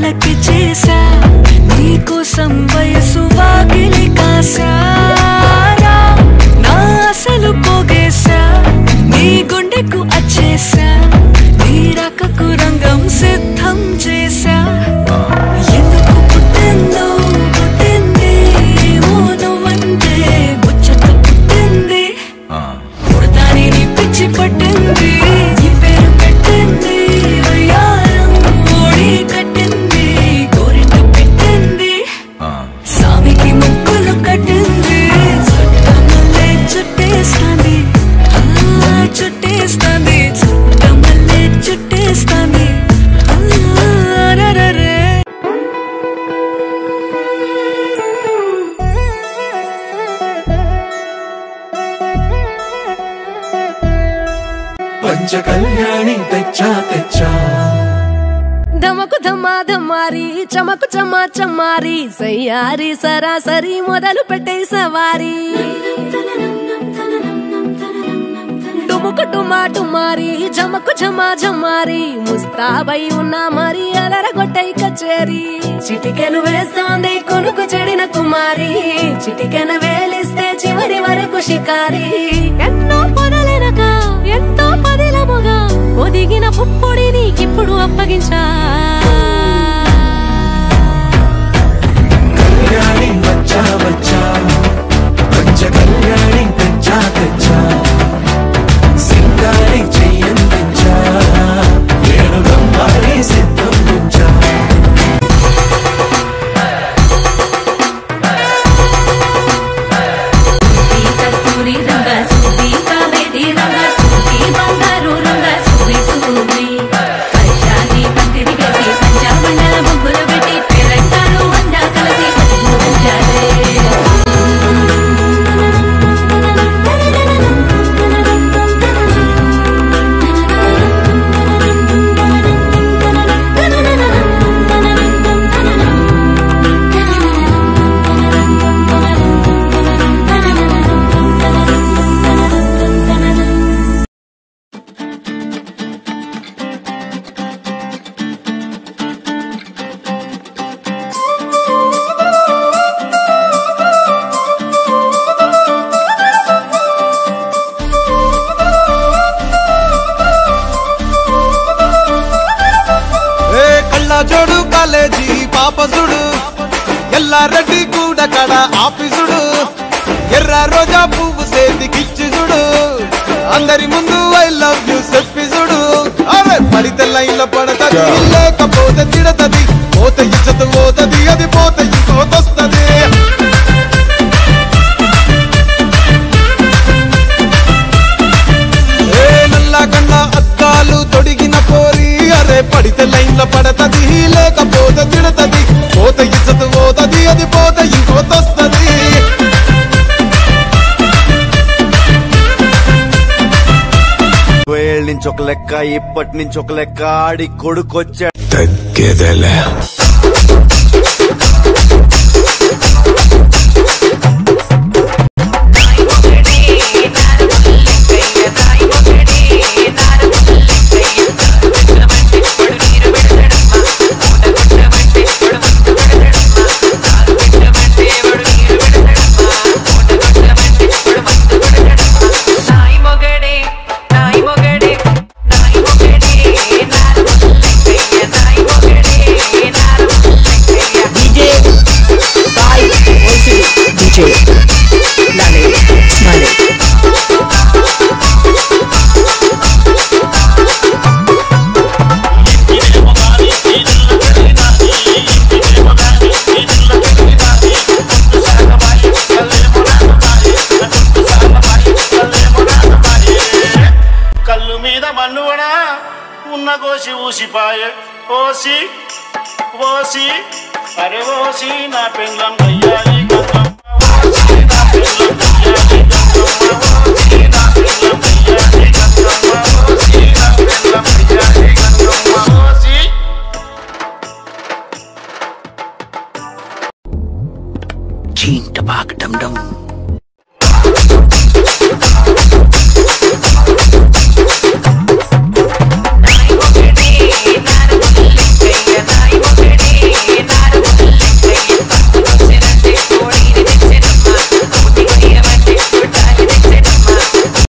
తలకి చేసా నీకోసం వయసు వాకిలి కాసారా నా అసలు పోగేసా నీ గుండెకు అచ్చేసా నీ రకకు రంగం సిద్ధం చేసా ఎందుకు పుట్టిందో పుట్టింది ఏమో నువ్వంటే ముచ్చట పుట్టింది పుడతాని నీ పిచ్చి పట్టింది నీ పేరు పెట్టింది వయ్యారం ఓడి కట్టింది గోరింట పెట్టింది సామికి ముక్కులు కట్టింది చుట్టమల్లే చుట్టేస్తాంది చుట్టేస్తాంది చుట్టమల్లే చుట్టేస్తాంది పంచ కళ్యాణి తెచ్చా తెచ్చా ధమకు ధమా ధమారి చమకు చమా చమారి సయ్యారి సరాసరి మొదలు పెట్టే సవారి డుముకు డుమా డుమారి జమకు జమా జమారి ముస్తాబై ఉన్నా మరి అలరగొట్టై కచేరి చిటికెను వేస్తోంది కొనుకు చెడిన కుమారి చిటికెను వేలిస్తే చివరి వరకు షికారి ఎన్నో పొదలెనక ఎంతో పదిలముగా ఒదిగిన పుప్పొడి నీకిప్పుడు అప్పగించా కళ్యాణి వచ్చా వచ్చా పంచ కళ్యాణి తెచ్చా తెచ్చా సింగారి చెయ్యందించా ఏడు గమ్మారి సిద్ధం ఉంచా కస్తూరి రంగ సుబ్బి కావేరి రంగ సుబ్బి బంగారు రంగ సుబ్బి సుబ్బి పంచాది పంతిరి వేసి పంచామండల ముగ్గులు పెట్టి పేరంటారు అందా కలిసి జోడు కాలేజీ పాపసుడు ఎల్లారెడ్డి కూడా కడ ఆఫీసుడు ఎర్ర రోజా పువ్వు సేతికిచ్చి చూడు అందరి ముందు ఐ లవ్ యూ చెప్పిసుడు అరే పడితే లైన్ల పడతది లేకపోతే తిడతది పోత ఇచ్చత పోతది అది పోత ఇంకోతొస్తది నల్లా కన్నా అద్దాలు తొడిగిన పోరి అరే పడితే లైన్ల పడతది లేకపోతే తిడతది పోత ఇచ్చత పోతది అది పోత ఇంకోతొస్తది ఏళ్ళ నుంచి ఒక లెక్క ఇప్పటి నుంచి ఒక లెక్క ఆడి కొడుకొచ్చా తగ్గేదేలే కోసి ఊసిపాయే ఓసి ఓసి అరే ఓసి నా పెండ్లం గయ్యాలి గంగమ్మ ఓసి నా పెండ్లం గయ్యాలి గంగమ్మ ఓసి నా పెండ్లం గయ్యాలి గంగమ్మ ఓసి నా పెండ్లం గయ్యాలి గంగమ్మ ఓసి చీంట బాగ్ డమ్ డమ్